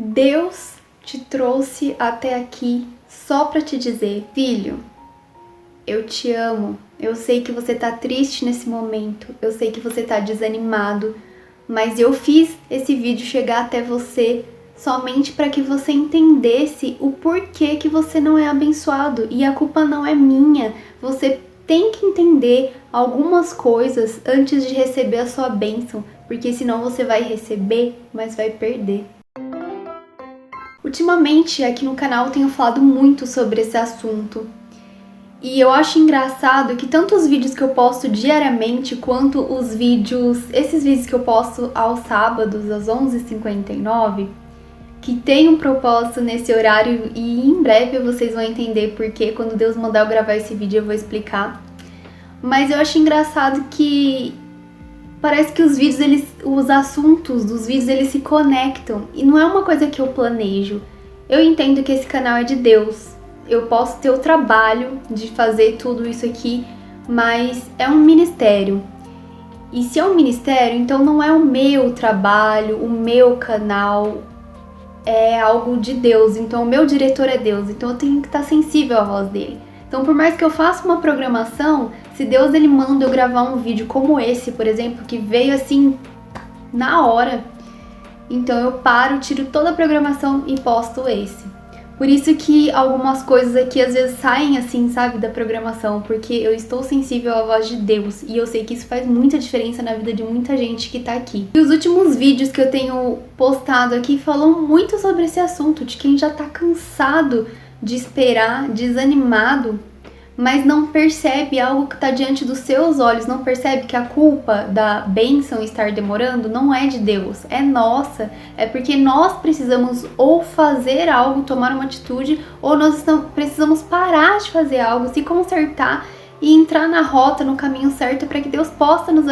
Deus te trouxe até aqui só para te dizer: filho, eu te amo. Eu sei que você tá triste nesse momento, eu sei que você tá desanimado, mas eu fiz esse vídeo chegar até você somente para que você entendesse o porquê que você não é abençoado. E a culpa não é minha. Você tem que entender algumas coisas antes de receber a sua bênção, porque senão você vai receber, mas vai perder. Ultimamente aqui no canal eu tenho falado muito sobre esse assunto. E eu acho engraçado que tanto os vídeos que eu posto diariamente, quanto esses vídeos que eu posto aos sábados, às 11h59, que tem um propósito nesse horário, e em breve vocês vão entender porque, quando Deus mandar eu gravar esse vídeo eu vou explicar. Mas eu acho engraçado que parece que os assuntos dos vídeos, eles se conectam, e não é uma coisa que eu planejo. Eu entendo que esse canal é de Deus. Eu posso ter o trabalho de fazer tudo isso aqui, mas é um ministério. E se é um ministério, então não é o meu trabalho, o meu canal, é algo de Deus. Então o meu diretor é Deus, então eu tenho que estar sensível à voz dele. Então por mais que eu faça uma programação, se Deus ele manda eu gravar um vídeo como esse, por exemplo, que veio assim na hora, então eu paro, tiro toda a programação e posto esse. Por isso que algumas coisas aqui às vezes saem assim, sabe, da programação, porque eu estou sensível à voz de Deus e eu sei que isso faz muita diferença na vida de muita gente que tá aqui. E os últimos vídeos que eu tenho postado aqui falam muito sobre esse assunto, de quem já tá cansado de esperar, desanimado, mas não percebe algo que está diante dos seus olhos, não percebe que a culpa da bênção estar demorando não é de Deus, é nossa. É porque nós precisamos ou fazer algo, tomar uma atitude, ou nós precisamos parar de fazer algo, se consertar e entrar na rota, no caminho certo, para que Deus possa nos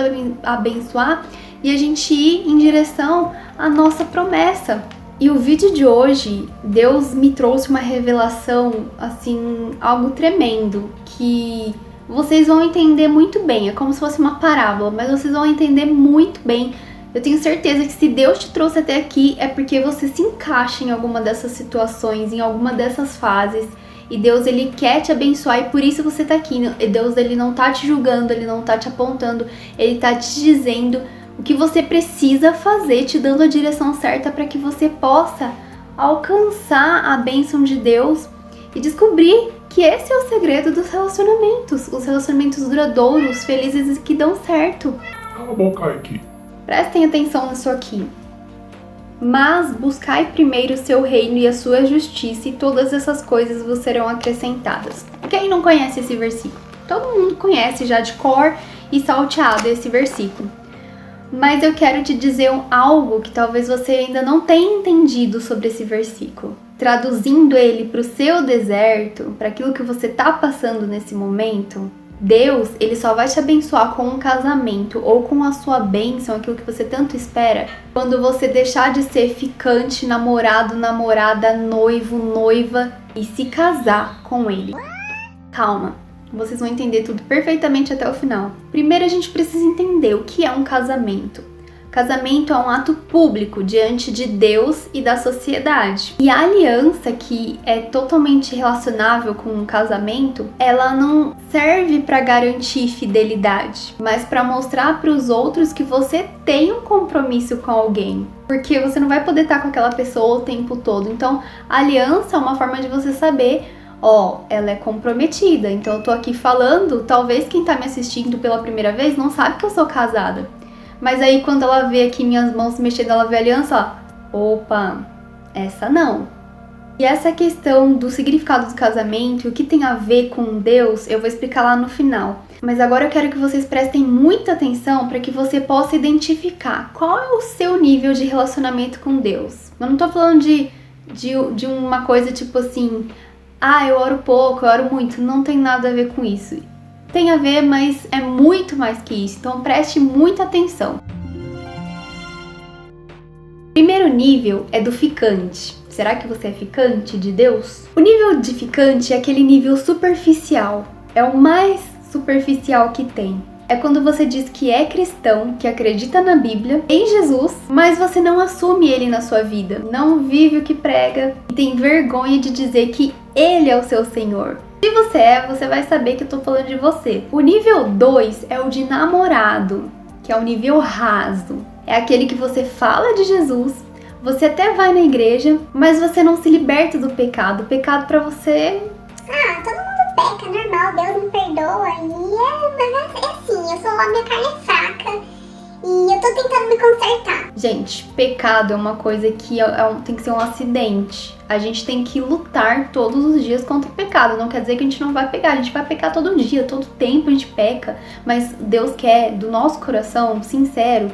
abençoar e a gente ir em direção à nossa promessa. E o vídeo de hoje, Deus me trouxe uma revelação, assim, algo tremendo, que vocês vão entender muito bem. É como se fosse uma parábola, mas vocês vão entender muito bem. Eu tenho certeza que se Deus te trouxe até aqui, é porque você se encaixa em alguma dessas situações, em alguma dessas fases. E Deus, ele quer te abençoar e por isso você tá aqui. Deus, ele não tá te julgando, ele não tá te apontando, ele tá te dizendo o que você precisa fazer, te dando a direção certa para que você possa alcançar a bênção de Deus e descobrir que esse é o segredo dos relacionamentos, os relacionamentos duradouros, felizes e que dão certo. Cala a boca aqui. Prestem atenção nisso aqui. Mas buscai primeiro o seu reino e a sua justiça, e todas essas coisas vos serão acrescentadas. Quem não conhece esse versículo? Todo mundo conhece já de cor e salteado esse versículo. Mas eu quero te dizer algo que talvez você ainda não tenha entendido sobre esse versículo. Traduzindo ele para o seu deserto, para aquilo que você está passando nesse momento, Deus, ele só vai te abençoar com um casamento ou com a sua bênção, aquilo que você tanto espera, quando você deixar de ser ficante, namorado, namorada, noivo, noiva e se casar com ele. Calma. Vocês vão entender tudo perfeitamente até o final. Primeiro a gente precisa entender o que é um casamento. Casamento é um ato público diante de Deus e da sociedade. E a aliança, que é totalmente relacionável com um casamento, ela não serve para garantir fidelidade, mas para mostrar para os outros que você tem um compromisso com alguém. Porque você não vai poder estar com aquela pessoa o tempo todo. Então, a aliança é uma forma de você saber: ela é comprometida, então eu tô aqui falando, talvez quem tá me assistindo pela primeira vez não sabe que eu sou casada. Mas aí quando ela vê aqui minhas mãos mexendo, ela vê a aliança, opa, essa não. E essa questão do significado do casamento e o que tem a ver com Deus, eu vou explicar lá no final. Mas agora eu quero que vocês prestem muita atenção para que você possa identificar qual é o seu nível de relacionamento com Deus. Eu não tô falando de uma coisa tipo assim: eu oro pouco, eu oro muito. Não tem nada a ver com isso. Tem a ver, mas é muito mais que isso. Então preste muita atenção. Primeiro nível é do ficante. Será que você é ficante de Deus? O nível de ficante é aquele nível superficial. É o mais superficial que tem. é quando você diz que é cristão, que acredita na Bíblia, em Jesus, mas você não assume ele na sua vida, não vive o que prega e tem vergonha de dizer que ele é o seu Senhor. Se você vai saber que eu tô falando de você. O nível 2 é o de namorado, que é o nível raso. É aquele que você fala de Jesus, você até vai na igreja, mas você não se liberta do pecado. O pecado pra você... todo mundo peca, normal, Deus me perdoa. Mas é assim, a minha carne é fraca e eu tô tentando me consertar. Gente, pecado é uma coisa que tem que ser um acidente. A gente tem que lutar todos os dias contra o pecado. Não quer dizer que a gente não vai pecar, a gente vai pecar todo dia, todo tempo a gente peca. Mas Deus quer, do nosso coração sincero,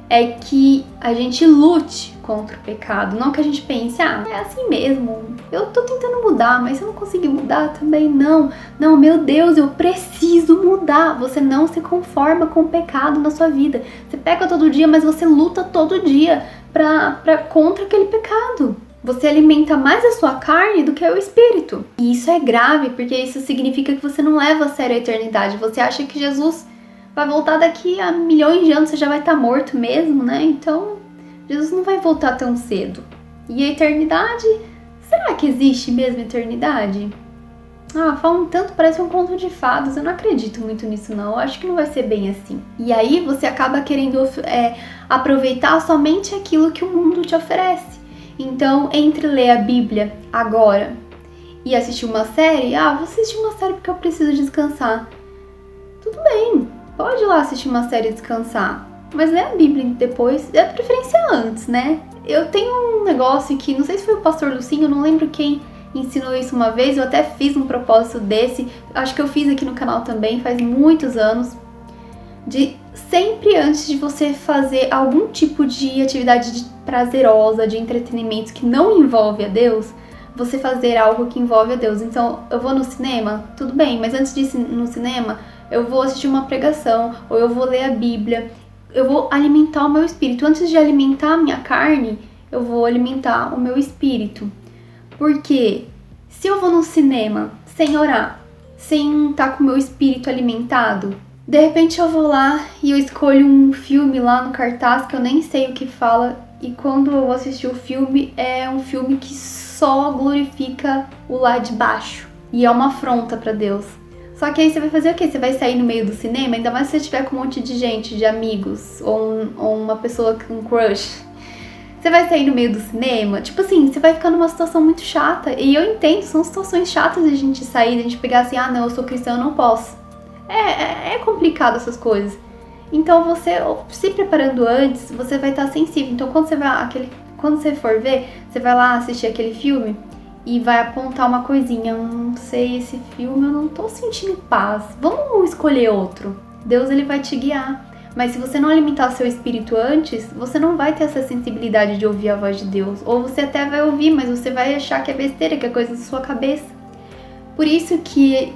é que a gente lute contra o pecado. Não que a gente pense, é assim mesmo, eu tô tentando mudar, mas eu não consegui mudar também. Não, meu Deus, eu preciso mudar. Você não se conforma com o pecado na sua vida. Você peca todo dia, mas você luta todo dia contra aquele pecado. Você alimenta mais a sua carne do que o espírito. E isso é grave, porque isso significa que você não leva a sério a eternidade. Você acha que Jesus vai voltar daqui a milhões de anos, você já vai estar morto mesmo, né? Então, Jesus não vai voltar tão cedo. E a eternidade? Será que existe mesmo eternidade? Falam tanto, parece um conto de fadas. Eu não acredito muito nisso, não. Eu acho que não vai ser bem assim. E aí, você acaba querendo aproveitar somente aquilo que o mundo te oferece. Então, entre ler a Bíblia agora e assistir uma série, vou assistir uma série porque eu preciso descansar. Tudo bem, pode ir lá assistir uma série e descansar, mas lê a Bíblia depois, de preferência antes, né? Eu tenho um negócio que, não sei se foi o pastor Lucinho, eu não lembro quem ensinou isso uma vez, eu até fiz um propósito desse, acho que eu fiz aqui no canal também, faz muitos anos, de sempre antes de você fazer algum tipo de atividade prazerosa, de entretenimento que não envolve a Deus, você fazer algo que envolve a Deus. Então, eu vou no cinema, tudo bem, mas antes de ir no cinema, eu vou assistir uma pregação, ou eu vou ler a Bíblia, eu vou alimentar o meu espírito. Antes de alimentar a minha carne, eu vou alimentar o meu espírito. Porque se eu vou no cinema sem orar, sem estar com o meu espírito alimentado, de repente eu vou lá e eu escolho um filme lá no cartaz que eu nem sei o que fala, e quando eu vou assistir o filme, é um filme que só glorifica o lá de baixo, e é uma afronta pra Deus. Só que aí você vai fazer o quê? Você vai sair no meio do cinema, ainda mais se você estiver com um monte de gente, de amigos, ou uma pessoa com um crush. Você vai sair no meio do cinema, tipo assim, você vai ficar numa situação muito chata, e eu entendo, são situações chatas de a gente sair, de a gente pegar assim, não, eu sou cristã, eu não posso. É complicado essas coisas. Então você, se preparando antes, você vai estar sensível. Então quando você for ver, você vai lá assistir aquele filme e vai apontar uma coisinha. Não sei, esse filme eu não tô sentindo paz. Vamos escolher outro. Deus, ele vai te guiar. Mas se você não alimentar o seu espírito antes, você não vai ter essa sensibilidade de ouvir a voz de Deus. Ou você até vai ouvir, mas você vai achar que é besteira, que é coisa da sua cabeça. Por isso que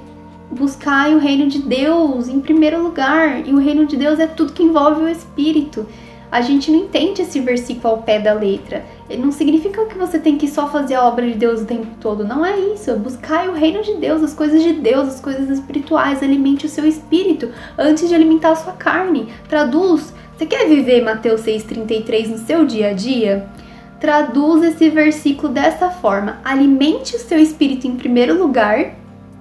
buscai o reino de Deus em primeiro lugar, e o reino de Deus é tudo que envolve o Espírito. A gente não entende esse versículo ao pé da letra. Ele não significa que você tem que só fazer a obra de Deus o tempo todo, não é isso. Buscai o reino de Deus, as coisas de Deus, as coisas espirituais, alimente o seu espírito antes de alimentar a sua carne. Traduz, você quer viver Mateus 6,33 no seu dia a dia? Traduz esse versículo dessa forma: alimente o seu espírito em primeiro lugar,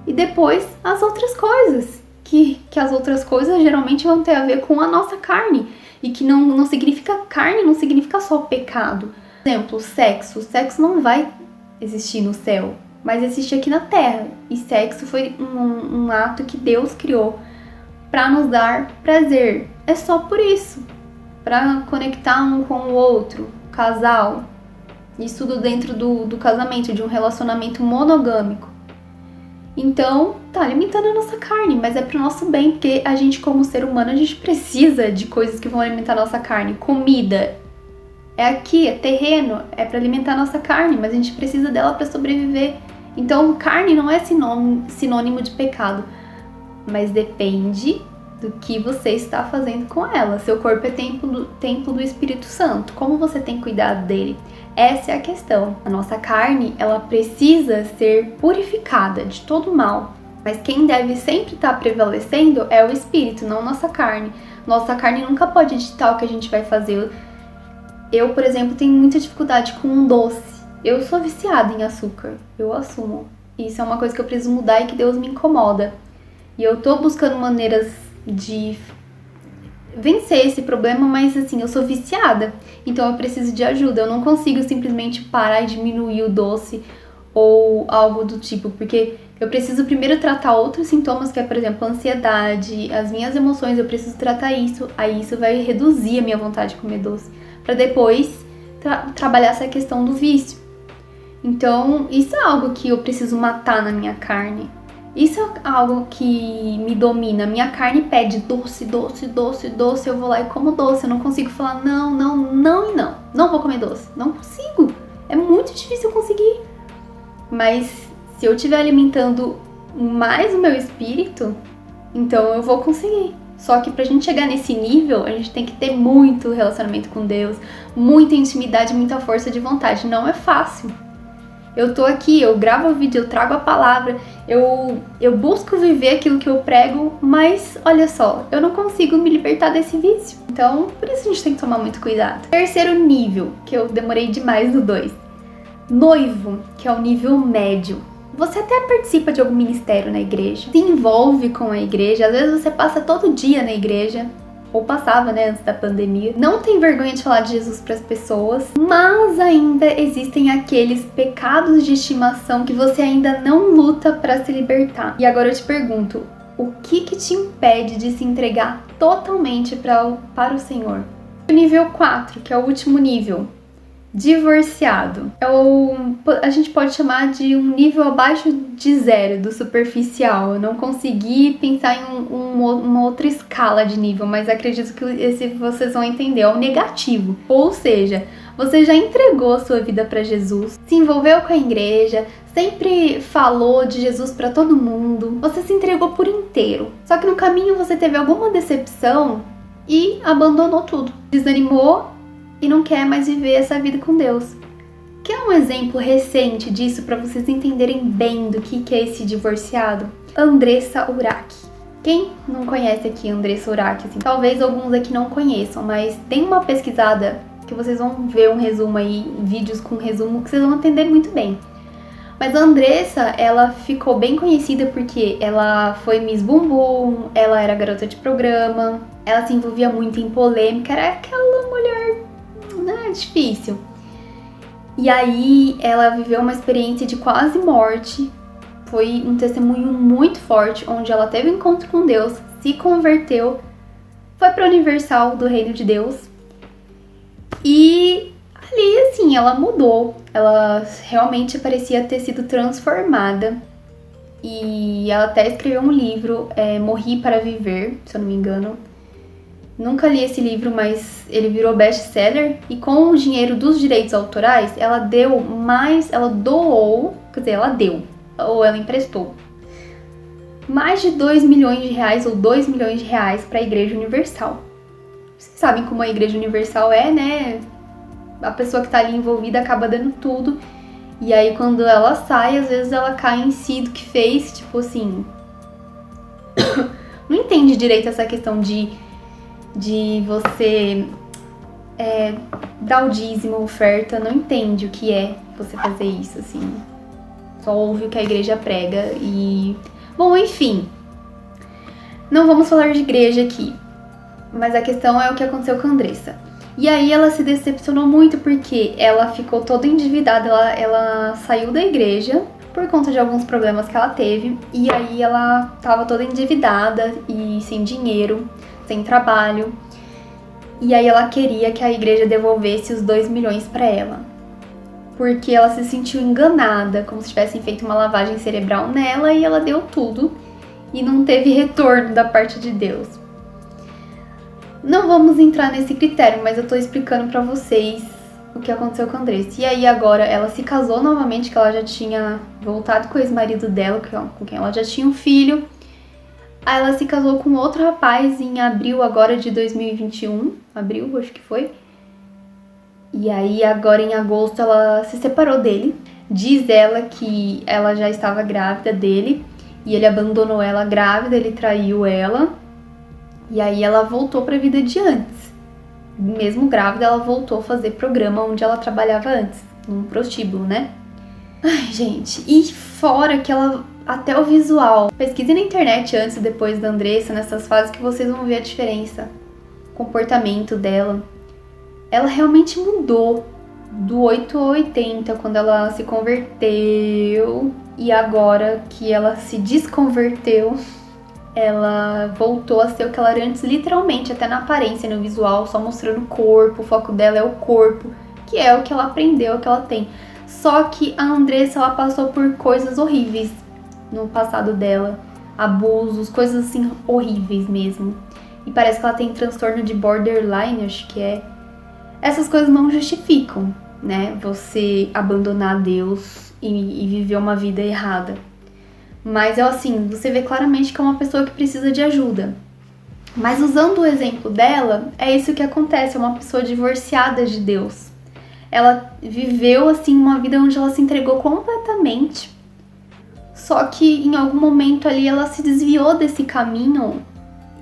e depois as outras coisas, que as outras coisas geralmente vão ter a ver com a nossa carne, e que não significa carne, não significa só pecado. Por exemplo, sexo não vai existir no céu, mas existe aqui na terra, e sexo foi um ato que Deus criou para nos dar prazer. É só por isso, para conectar um com o outro, casal, isso tudo dentro do casamento, de um relacionamento monogâmico. Então, tá alimentando a nossa carne, mas é pro nosso bem, porque a gente, como ser humano, a gente precisa de coisas que vão alimentar a nossa carne. Comida é aqui, é terreno, é pra alimentar a nossa carne, mas a gente precisa dela pra sobreviver. Então, carne não é sinônimo de pecado, mas depende do que você está fazendo com ela. Seu corpo é templo do Espírito Santo. Como você tem cuidado dele? Essa é a questão. A nossa carne, ela precisa ser purificada de todo mal. Mas quem deve sempre estar prevalecendo é o espírito, não nossa carne. Nossa carne nunca pode ditar o que a gente vai fazer. Eu, por exemplo, tenho muita dificuldade com um doce. Eu sou viciada em açúcar, eu assumo. Isso é uma coisa que eu preciso mudar e que Deus me incomoda. E eu tô buscando maneiras de vencer esse problema, mas assim, eu sou viciada. Então eu preciso de ajuda. Eu não consigo simplesmente parar e diminuir o doce ou algo do tipo, porque eu preciso primeiro tratar outros sintomas, que é, por exemplo, a ansiedade, as minhas emoções, eu preciso tratar isso. Aí isso vai reduzir a minha vontade de comer doce, pra depois trabalhar essa questão do vício. Então, isso é algo que eu preciso matar na minha carne. Isso é algo que me domina. Minha carne pede doce, doce, doce, doce. Eu vou lá e como doce. Eu não consigo falar não, não, não e não. Não vou comer doce. Não consigo. É muito difícil conseguir. Mas se eu estiver alimentando mais o meu espírito, então eu vou conseguir. Só que pra gente chegar nesse nível, a gente tem que ter muito relacionamento com Deus, muita intimidade, muita força de vontade. Não é fácil. Eu tô aqui, eu gravo o vídeo, eu trago a palavra, eu busco viver aquilo que eu prego, mas olha só, eu não consigo me libertar desse vício. Então, por isso a gente tem que tomar muito cuidado. Terceiro nível, que eu demorei demais no 2. Noivo, que é o nível médio. Você até participa de algum ministério na igreja, se envolve com a igreja, às vezes você passa todo dia na igreja, ou passava, né, antes da pandemia. Não tem vergonha de falar de Jesus para as pessoas, mas ainda existem aqueles pecados de estimação que você ainda não luta para se libertar. E agora eu te pergunto, o que te impede de se entregar totalmente para o Senhor? O nível 4, que é o último nível, divorciado. A gente pode chamar de um nível abaixo de 0, do superficial. Eu não consegui pensar em uma outra escala de nível, mas acredito que vocês vão entender. É o negativo. Ou seja, você já entregou a sua vida para Jesus, se envolveu com a igreja, sempre falou de Jesus para todo mundo, você se entregou por inteiro. Só que no caminho você teve alguma decepção e abandonou tudo. Desanimou e não quer mais viver essa vida com Deus. Quer um exemplo recente disso para vocês entenderem bem do que é esse divorciado? Andressa Urach. Quem não conhece aqui Andressa Urach? Assim, talvez alguns aqui não conheçam, mas tem uma pesquisada que vocês vão ver um resumo aí, vídeos com resumo que vocês vão entender muito bem. Mas a Andressa, ela ficou bem conhecida porque ela foi Miss Bumbum, ela era garota de programa, ela se envolvia muito em polêmica, era aquela mulher difícil. E aí ela viveu uma experiência de quase morte. Foi um testemunho muito forte, onde ela teve um encontro com Deus, se converteu, foi para o Universal do Reino de Deus. E ali, assim, ela mudou. Ela realmente parecia ter sido transformada. E ela até escreveu um livro, Morri para Viver, se eu não me engano. Nunca li esse livro, mas ele virou best-seller. E com o dinheiro dos direitos autorais, ela deu ou ela emprestou mais de 2 milhões de reais ou 2 milhões de reais para a Igreja Universal. Vocês sabem como a Igreja Universal é, né? A pessoa que tá ali envolvida acaba dando tudo. E aí quando ela sai, às vezes ela cai em si do que fez, tipo assim... Não entende direito essa questão de você dar o dízimo, oferta, não entende o que é você fazer isso, assim. Só ouve o que a igreja prega e... Bom, enfim. Não vamos falar de igreja aqui. Mas a questão é o que aconteceu com a Andressa. E aí ela se decepcionou muito porque ela ficou toda endividada. Ela saiu da igreja por conta de alguns problemas que ela teve. E aí ela tava toda endividada e sem dinheiro, sem trabalho. E aí ela queria que a igreja devolvesse os 2 milhões para ela. Porque ela se sentiu enganada, como se tivessem feito uma lavagem cerebral nela e ela deu tudo e não teve retorno da parte de Deus. Não vamos entrar nesse critério, mas eu tô explicando pra vocês o que aconteceu com a Andressa. E aí agora ela se casou novamente, que ela já tinha voltado com o ex-marido dela, com quem ela já tinha um filho. Aí ela se casou com outro rapaz em abril agora de 2021. Abril, acho que foi. E aí agora em agosto ela se separou dele. Diz ela que ela já estava grávida dele. E ele abandonou ela grávida, ele traiu ela. E aí ela voltou pra vida de antes. Mesmo grávida, ela voltou a fazer programa onde ela trabalhava antes. Num prostíbulo, né? Ai, gente. E fora que ela... Até o visual. Pesquise na internet antes e depois da Andressa, nessas fases, que vocês vão ver a diferença. O comportamento dela. Ela realmente mudou. Do 8 ao 80, quando ela se converteu. E agora que ela se desconverteu, ela voltou a ser o que ela era antes, literalmente, até na aparência, no visual, só mostrando o corpo. O foco dela é o corpo, que é o que ela aprendeu, o que ela tem. Só que a Andressa, ela passou por coisas horríveis no passado dela. Abusos, coisas assim horríveis mesmo. E parece que ela tem transtorno de borderline, acho que é. Essas coisas não justificam, né? Você abandonar Deus e viver uma vida errada. Mas é assim, você vê claramente que é uma pessoa que precisa de ajuda. Mas usando o exemplo dela, é isso que acontece, é uma pessoa divorciada de Deus. Ela viveu assim uma vida onde ela se entregou completamente. Só que em algum momento ali ela se desviou desse caminho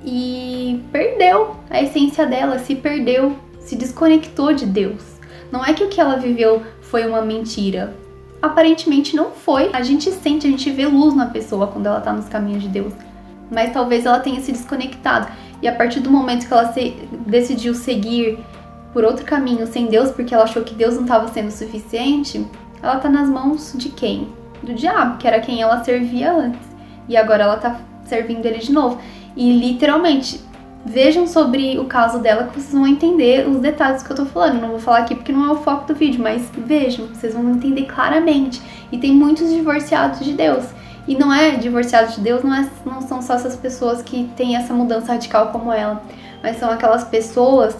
e perdeu a essência dela, se perdeu, se desconectou de Deus. Não é que o que ela viveu foi uma mentira. Aparentemente não foi. A gente sente, a gente vê luz na pessoa quando ela tá nos caminhos de Deus. Mas talvez ela tenha se desconectado. E a partir do momento que ela decidiu seguir por outro caminho sem Deus, porque ela achou que Deus não estava sendo suficiente, ela tá nas mãos de quem? Do diabo, que era quem ela servia antes. E agora ela tá servindo ele de novo. E literalmente, vejam sobre o caso dela que vocês vão entender os detalhes que eu tô falando. Não vou falar aqui porque não é o foco do vídeo, mas vejam, vocês vão entender claramente. E tem muitos divorciados de Deus. E não é divorciados de Deus, não são só essas pessoas que têm essa mudança radical como ela. Mas são aquelas pessoas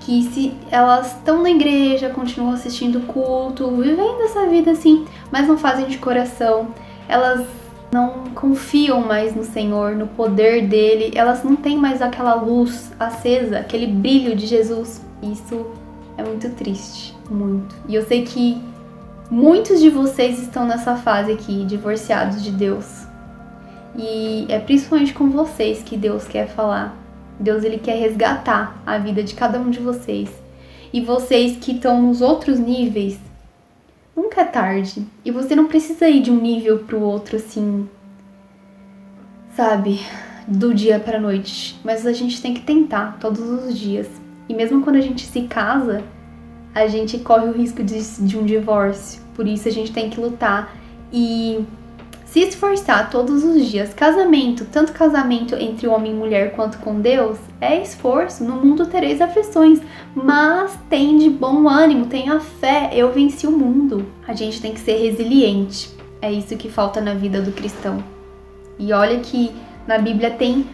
que se elas estão na igreja, continuam assistindo culto, vivendo essa vida assim, mas não fazem de coração. Elas não confiam mais no Senhor, no poder dele, elas não têm mais aquela luz acesa, aquele brilho de Jesus. Isso é muito triste, muito. E eu sei que muitos de vocês estão nessa fase aqui, divorciados de Deus. E é principalmente com vocês que Deus quer falar. Deus, ele quer resgatar a vida de cada um de vocês. E vocês que estão nos outros níveis, nunca é tarde. E você não precisa ir de um nível pro outro assim, sabe, do dia pra noite. Mas a gente tem que tentar todos os dias. E mesmo quando a gente se casa, a gente corre o risco de um divórcio. Por isso a gente tem que lutar e se esforçar todos os dias. Casamento, tanto casamento entre homem e mulher quanto com Deus, é esforço. No mundo tereis aflições, mas tem de bom ânimo, tenha fé, eu venci o mundo. A gente tem que ser resiliente. É isso que falta na vida do cristão. E olha que na Bíblia tem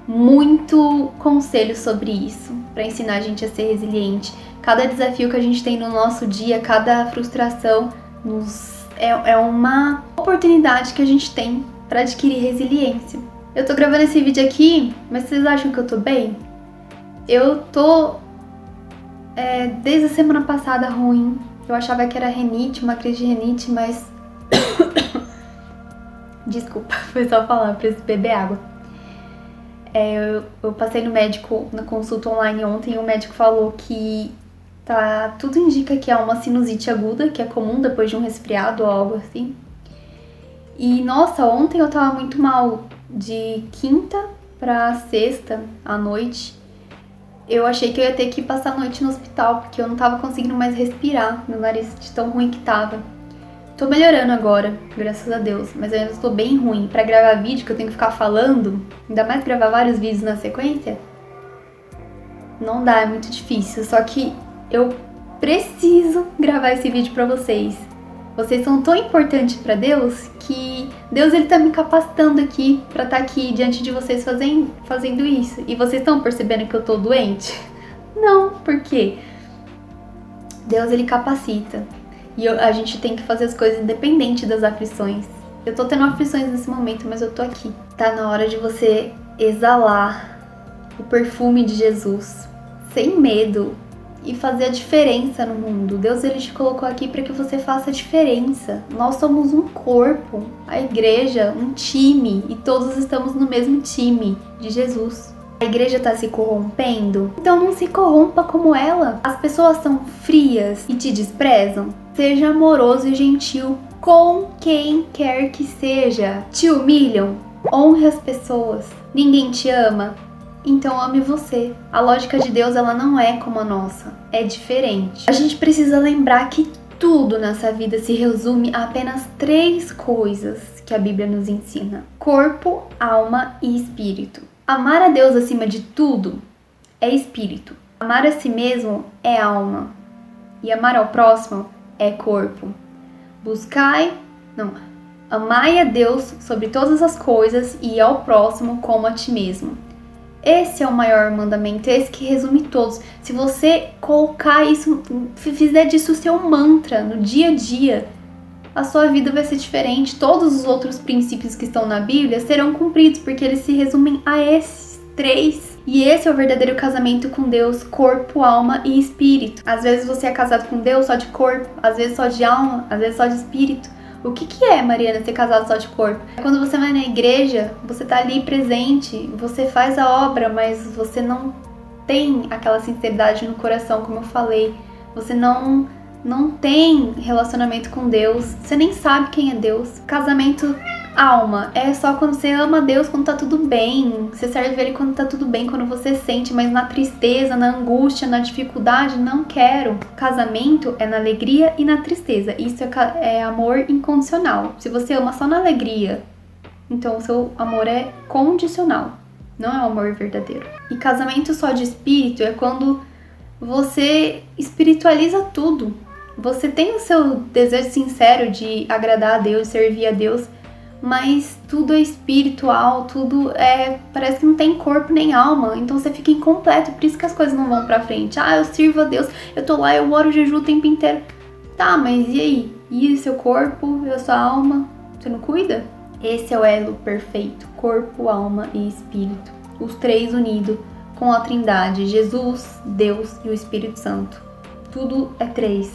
muito conselho sobre isso, para ensinar a gente a ser resiliente. Cada desafio que a gente tem no nosso dia, cada frustração é uma oportunidade que a gente tem para adquirir resiliência. Eu tô gravando esse vídeo aqui, mas vocês acham que eu tô bem? Eu tô desde a semana passada ruim. Eu achava que era rinite, uma crise de rinite, mas desculpa, foi só falar, preciso beber água. Eu passei no médico na consulta online ontem e o médico falou que tudo indica que é uma sinusite aguda, que é comum depois de um resfriado ou algo assim. E nossa, ontem eu tava muito mal. De quinta pra sexta à noite, eu achei que eu ia ter que passar a noite no hospital, porque eu não tava conseguindo mais respirar, meu nariz de tão ruim que tava. Tô melhorando agora, graças a Deus, mas eu ainda estou bem ruim. Pra gravar vídeo, que eu tenho que ficar falando, ainda mais gravar vários vídeos na sequência, não dá, é muito difícil. Só que eu preciso gravar esse vídeo pra vocês. Vocês são tão importantes pra Deus que Deus, ele tá me capacitando aqui pra estar aqui diante de vocês fazendo isso. E vocês estão percebendo que eu tô doente? Não, por quê? Deus, ele capacita. E a gente tem que fazer as coisas independente das aflições. Eu tô tendo aflições nesse momento, mas eu tô aqui. Tá na hora de você exalar o perfume de Jesus, sem medo. e fazer a diferença no mundo. Deus, ele te colocou aqui para que você faça a diferença. Nós somos um corpo, a igreja, um time, e todos estamos no mesmo time de Jesus. A igreja está se corrompendo? Então não se corrompa como ela. As pessoas são frias e te desprezam? Seja amoroso e gentil com quem quer que seja. Te humilham? Honre as pessoas. Ninguém te ama? Então ame você. A lógica de Deus, ela não é como a nossa, é diferente. A gente precisa lembrar que tudo nessa vida se resume a apenas 3 coisas que a Bíblia nos ensina: corpo, alma e espírito. Amar a Deus acima de tudo é espírito. Amar a si mesmo é alma. E amar ao próximo é corpo. Amai a Deus sobre todas as coisas e ao próximo como a ti mesmo. Esse é o maior mandamento, esse que resume todos. Se você colocar isso, fizer disso seu mantra no dia a dia, a sua vida vai ser diferente. Todos os outros princípios que estão na Bíblia serão cumpridos, porque eles se resumem a esses 3. E esse é o verdadeiro casamento com Deus: corpo, alma e espírito. Às vezes você é casado com Deus só de corpo, às vezes só de alma, às vezes só de espírito. O que é, Mariana, ser casado só de corpo? Quando você vai na igreja, você tá ali presente, você faz a obra, mas você não tem aquela sinceridade no coração, como eu falei. Você não tem relacionamento com Deus, você nem sabe quem é Deus. Casamento alma é só quando você ama Deus, quando tá tudo bem. Você serve Ele quando tá tudo bem, quando você sente, mas na tristeza, na angústia, na dificuldade, não quero. Casamento é na alegria e na tristeza. Isso é amor incondicional. Se você ama só na alegria, então o seu amor é condicional, não é um amor verdadeiro. E casamento só de espírito é quando você espiritualiza tudo. Você tem o seu desejo sincero de agradar a Deus, servir a Deus, mas tudo é espiritual, parece que não tem corpo nem alma, então você fica incompleto, por isso que as coisas não vão pra frente. Eu sirvo a Deus, eu tô lá, eu oro, jejuo o tempo inteiro. Tá, mas e aí? E seu corpo, e a sua alma? Você não cuida? Esse é o elo perfeito, corpo, alma e espírito. Os 3 unidos com a Trindade, Jesus, Deus e o Espírito Santo. Tudo é 3.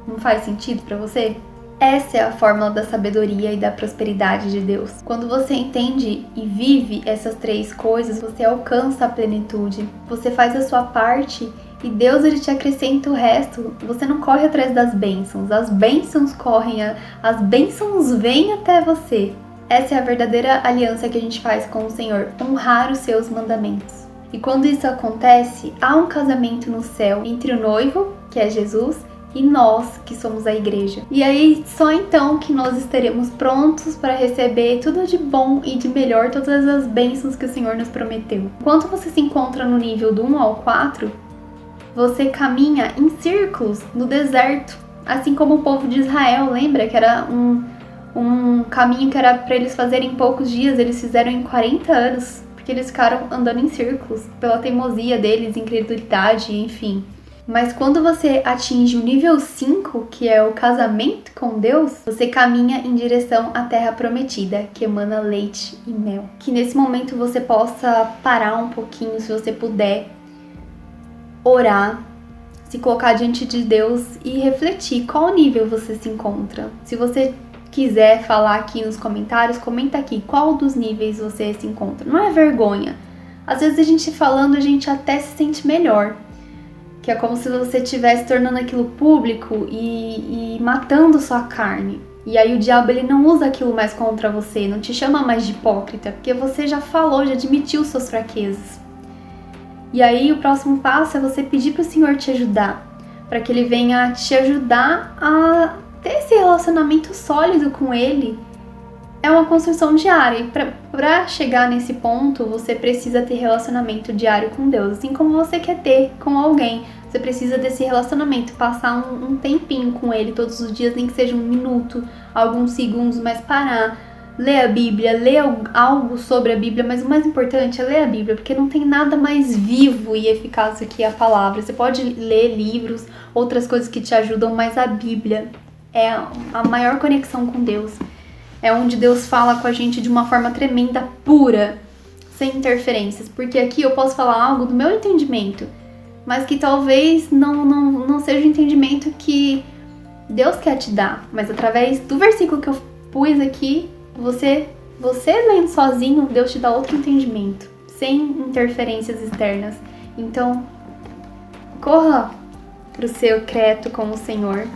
Não faz sentido pra você? Essa é a fórmula da sabedoria e da prosperidade de Deus. Quando você entende e vive essas 3 coisas, você alcança a plenitude. Você faz a sua parte e Deus, ele te acrescenta o resto. Você não corre atrás das bênçãos. As bênçãos as bênçãos vêm até você. Essa é a verdadeira aliança que a gente faz com o Senhor, honrar os seus mandamentos. E quando isso acontece, há um casamento no céu entre o noivo, que é Jesus, e nós, que somos a igreja. E aí, só então que nós estaremos prontos para receber tudo de bom e de melhor, todas as bênçãos que o Senhor nos prometeu. Enquanto você se encontra no nível do 1 ao 4, você caminha em círculos no deserto, assim como o povo de Israel. Lembra que era um caminho que era para eles fazerem em poucos dias, eles fizeram em 40 anos, porque eles ficaram andando em círculos pela teimosia deles, incredulidade, enfim. Mas quando você atinge o nível 5, que é o casamento com Deus, você caminha em direção à terra prometida, que emana leite e mel. Que nesse momento você possa parar um pouquinho, se você puder, orar, se colocar diante de Deus e refletir qual nível você se encontra. Se você quiser falar aqui nos comentários, comenta aqui qual dos níveis você se encontra. Não é vergonha. Às vezes a gente falando, a gente até se sente melhor. Que é como se você estivesse tornando aquilo público e matando sua carne. E aí o diabo, ele não usa aquilo mais contra você, não te chama mais de hipócrita, porque você já falou, já admitiu suas fraquezas. E aí o próximo passo é você pedir para o Senhor te ajudar, para que Ele venha te ajudar a ter esse relacionamento sólido com Ele. É uma construção diária, e para chegar nesse ponto, você precisa ter relacionamento diário com Deus, assim como você quer ter com alguém. Você precisa desse relacionamento, passar um tempinho com Ele todos os dias, nem que seja 1 minuto, alguns segundos, mas parar, ler a Bíblia, ler algo sobre a Bíblia, mas o mais importante é ler a Bíblia, porque não tem nada mais vivo e eficaz do que a palavra. Você pode ler livros, outras coisas que te ajudam, mas a Bíblia é a maior conexão com Deus. É onde Deus fala com a gente de uma forma tremenda, pura, sem interferências. Porque aqui eu posso falar algo do meu entendimento, mas que talvez não seja o entendimento que Deus quer te dar. Mas através do versículo que eu pus aqui, você lendo sozinho, Deus te dá outro entendimento, sem interferências externas. Então, corra para o seu secreto com o Senhor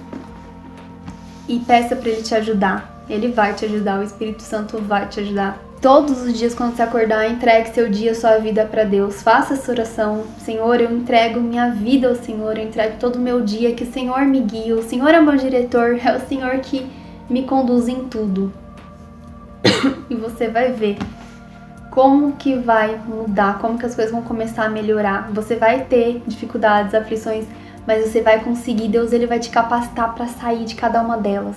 e peça para Ele te ajudar. Ele vai te ajudar, o Espírito Santo vai te ajudar. Todos os dias, quando você acordar, entregue seu dia, sua vida para Deus. Faça essa oração. Senhor, eu entrego minha vida ao Senhor, eu entrego todo o meu dia, que o Senhor me guie. O Senhor é meu diretor, é o Senhor que me conduz em tudo. E você vai ver como que vai mudar, como que as coisas vão começar a melhorar. Você vai ter dificuldades, aflições, mas você vai conseguir. Deus, Ele vai te capacitar para sair de cada uma delas.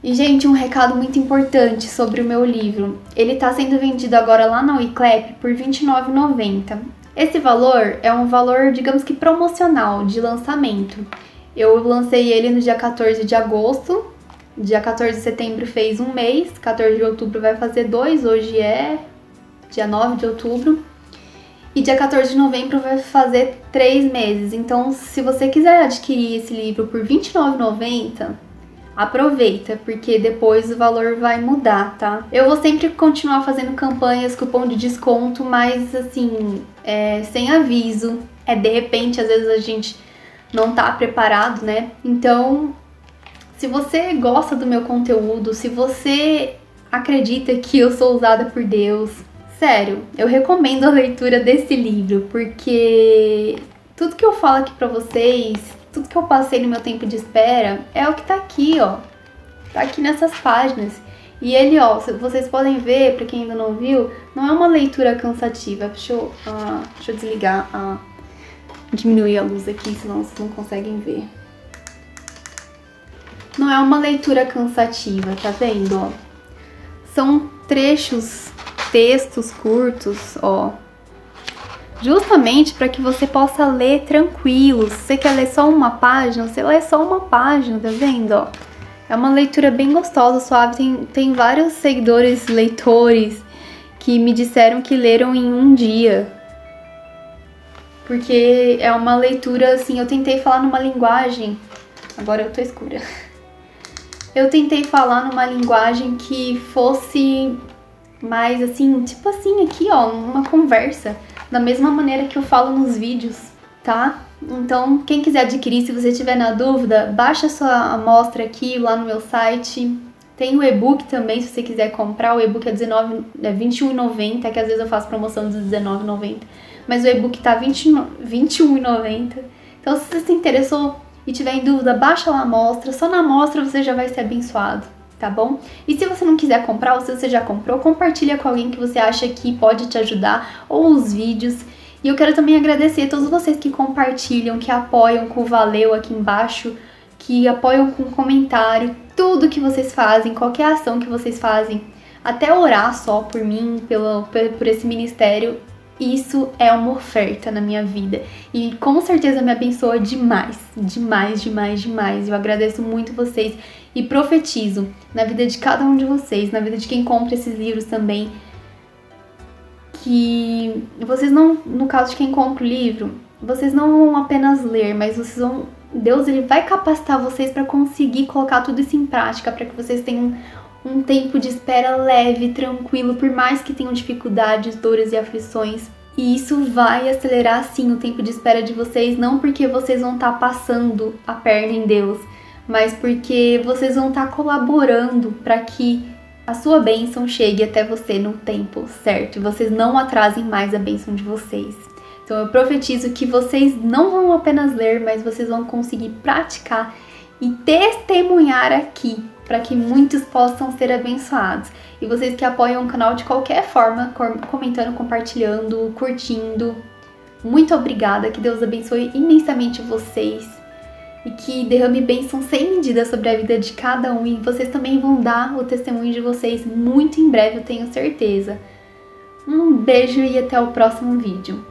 E, gente, um recado muito importante sobre o meu livro. Ele está sendo vendido agora lá na Wiclap por R$ 29,90. Esse valor é um valor, digamos que promocional, de lançamento. Eu lancei ele no dia 14 de agosto. Dia 14 de setembro fez um mês. 14 de outubro vai fazer 2. Hoje é dia 9 de outubro. E dia 14 de novembro vai fazer 3 meses. Então, se você quiser adquirir esse livro por R$ 29,90... aproveita, porque depois o valor vai mudar, tá? Eu vou sempre continuar fazendo campanhas, cupom de desconto, mas assim, sem aviso. De repente, às vezes a gente não tá preparado, né? Então, se você gosta do meu conteúdo, se você acredita que eu sou usada por Deus, sério, eu recomendo a leitura desse livro, porque tudo que eu falo aqui pra vocês, tudo que eu passei no meu tempo de espera é o que tá aqui, ó. Tá aqui nessas páginas. E ele, ó, vocês podem ver, pra quem ainda não viu, não é uma leitura cansativa. Deixa eu desligar, diminuir a luz aqui, senão vocês não conseguem ver. Não é uma leitura cansativa, tá vendo, ó? São trechos, textos curtos, ó. Justamente para que você possa ler tranquilo. Se você quer ler só uma página, você lê só uma página, tá vendo? Ó? É uma leitura bem gostosa, suave. Tem vários seguidores, leitores, que me disseram que leram em um dia. Porque é uma leitura, assim, eu tentei falar numa linguagem... Agora eu tô escura. Eu tentei falar numa linguagem que fosse mais, assim, tipo assim, aqui, ó, uma conversa. Da mesma maneira que eu falo nos vídeos, tá? Então, quem quiser adquirir, se você estiver na dúvida, baixa a sua amostra aqui, lá no meu site. Tem o e-book também, se você quiser comprar. O e-book é R$21,90, que às vezes eu faço promoção de R$19,90. Mas o e-book tá R$21,90. Então, se você se interessou e tiver em dúvida, baixa lá a amostra. Só na amostra você já vai ser abençoado, tá bom? E se você não quiser comprar, ou se você já comprou, compartilha com alguém que você acha que pode te ajudar, ou os vídeos. E eu quero também agradecer a todos vocês que compartilham, que apoiam com o valeu aqui embaixo, que apoiam com comentário, tudo que vocês fazem, qualquer ação que vocês fazem, até orar só por mim, por esse ministério. Isso é uma oferta na minha vida e com certeza me abençoa demais, demais, demais, demais. Eu agradeço muito vocês e profetizo na vida de cada um de vocês, na vida de quem compra esses livros também, que vocês não, no caso de quem compra o livro, vocês não vão apenas ler, mas vocês vão, Deus, Ele vai capacitar vocês para conseguir colocar tudo isso em prática, para que vocês tenham um tempo de espera leve, tranquilo, por mais que tenham dificuldades, dores e aflições. E isso vai acelerar, sim, o tempo de espera de vocês, não porque vocês vão estar passando a perna em Deus, mas porque vocês vão estar colaborando para que a sua bênção chegue até você no tempo certo e vocês não atrasem mais a bênção de vocês. Então eu profetizo que vocês não vão apenas ler, mas vocês vão conseguir praticar e testemunhar aqui, para que muitos possam ser abençoados. E vocês que apoiam o canal de qualquer forma, comentando, compartilhando, curtindo, muito obrigada, que Deus abençoe imensamente vocês e que derrame bênção sem medida sobre a vida de cada um, e vocês também vão dar o testemunho de vocês muito em breve, eu tenho certeza. Um beijo e até o próximo vídeo.